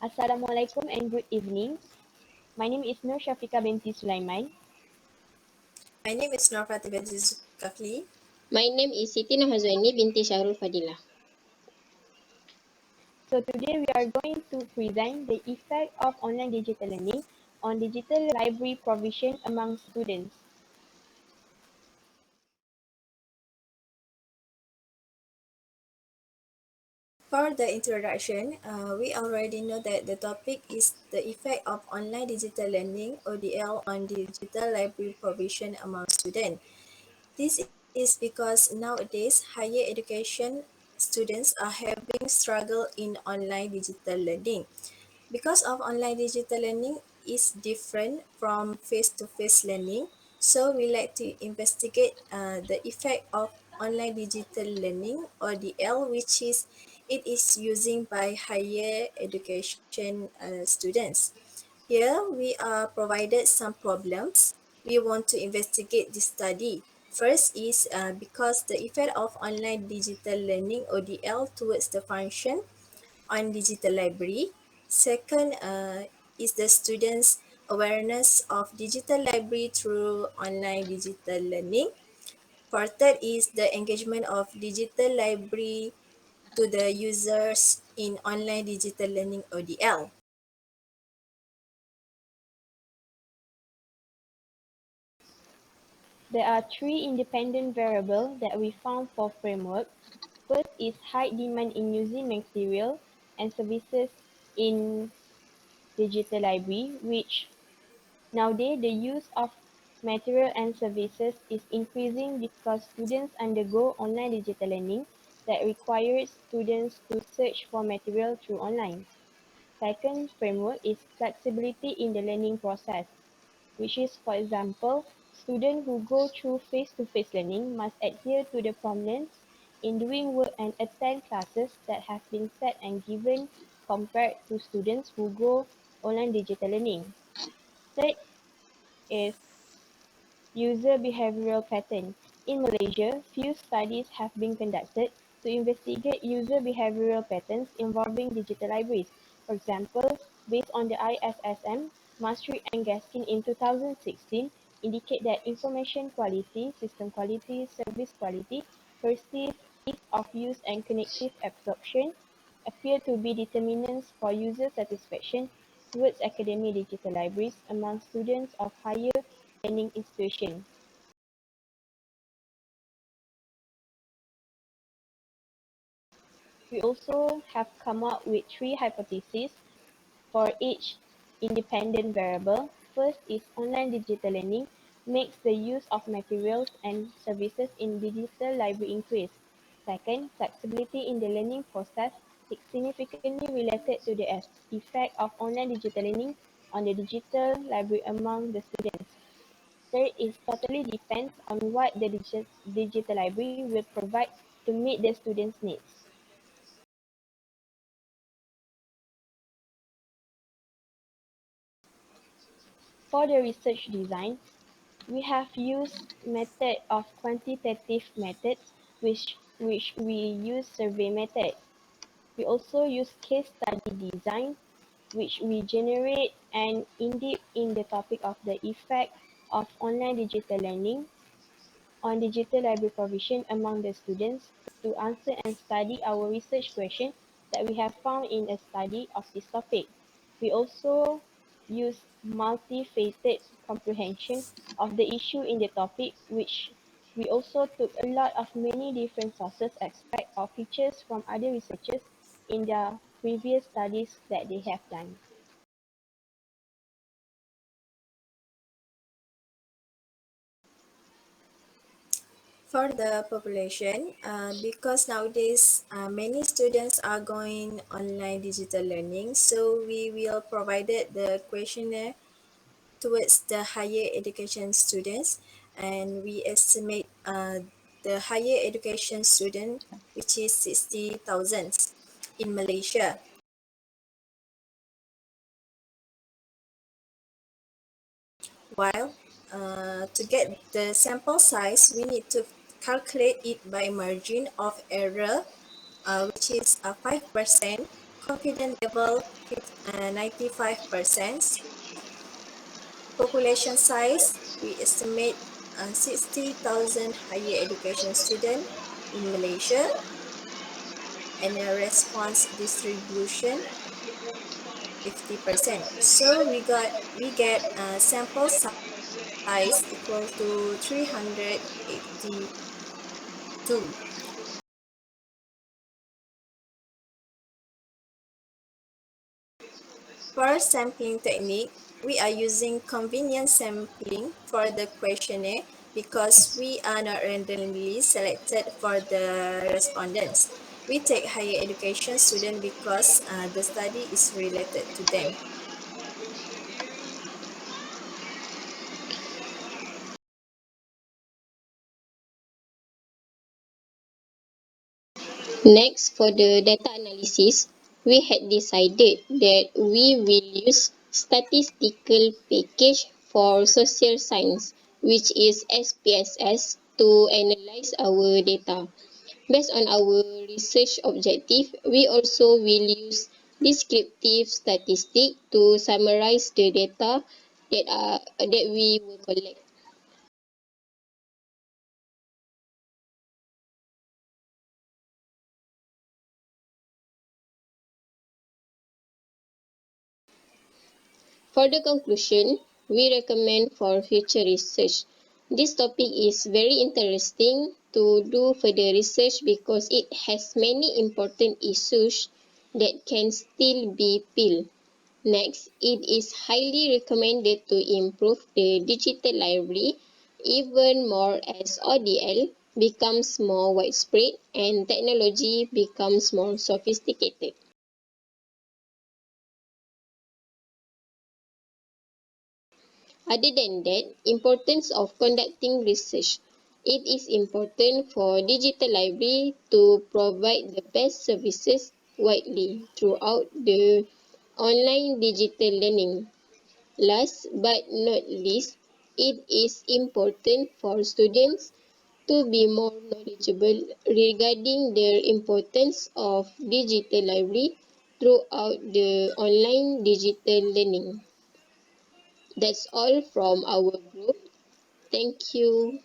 Assalamualaikum and good evening. My name is Nur Shafika binti Sulaiman. My name is Norfati binti Zulkifli. My name is Siti Nurhazwaini binti Syahrul Fadilah. So today we are going to present the effect of online digital learning on digital library provision among students. For the introduction, we already know that the topic is the effect of online digital learning (ODL) on digital library provision among students. This is because nowadays higher education students are having struggle in online digital learning. Because of online digital learning is different from face-to-face learning, so we like to investigate the effect of online digital learning (ODL), which is it is using by higher education students. Here we are provided some problems. We want to investigate this study. First is because the effect of online digital learning (ODL) towards the function on digital library. Second is the students' awareness of digital library through online digital learning. For third is the engagement of digital library to the users in online digital learning (ODL). There are three independent variables that we found for framework. First is high demand in using material and services in digital library, which nowadays the use of material and services is increasing because students undergo online digital learning that requires students to search for material through online. Second framework is flexibility in the learning process, which is, for example, students who go through face-to-face learning must adhere to the prominence in doing work and attend classes that have been set and given compared to students who go online digital learning. Third is user behavioral pattern. In Malaysia, few studies have been conducted to investigate user behavioral patterns involving digital libraries. For example, based on the ISSM, Maastricht and Gaskin in 2016 indicate that information quality, system quality, service quality, perceived ease of use and cognitive absorption appear to be determinants for user satisfaction towards academic digital libraries among students of higher learning institutions. We also have come up with three hypotheses for each independent variable. First is online digital learning makes the use of materials and services in digital library increase. Second, flexibility in the learning process is significantly related to the effect of online digital learning on the digital library among the students. Third is totally depends on what the digital library will provide to meet the students' needs. For the research design, we have used method of quantitative methods which we use survey method. We also use case study design which we generate and in-depth in the topic of the effect of online digital learning on digital library provision among the students to answer and study our research question that we have found in a study of this topic. We also use multi-faceted comprehension of the issue in the topic, which we also took a lot of many different sources, aspects or features from other researchers in their previous studies that they have done. For the population, because nowadays many students are going online digital learning, so we will provide the questionnaire towards the higher education students, and we estimate the higher education student, which is 60,000 in Malaysia. While to get the sample size, we need to calculate it by margin of error, which is 5% confidence level 95%. Population size, we estimate 60,000 higher education students in Malaysia, and a response distribution 50%. So we get a sample size equal to 382. For sampling technique, we are using convenience sampling for the questionnaire because we are not randomly selected for the respondents. We take higher education students because the study is related to them. Next, for the data analysis, we had decided that we will use statistical package for social science, which is SPSS, to analyze our data. Based on our research objective, we also will use descriptive statistics to summarize the data that we will collect. For the conclusion, we recommend for future research. This topic is very interesting to do further research because it has many important issues that can still be peeled. Next, it is highly recommended to improve the digital library even more as ODL becomes more widespread and technology becomes more sophisticated. Other than that, importance of conducting research. It is important for digital library to provide the best services widely throughout the online digital learning. Last but not least, it is important for students to be more knowledgeable regarding the importance of digital library throughout the online digital learning. That's all from our group. Thank you.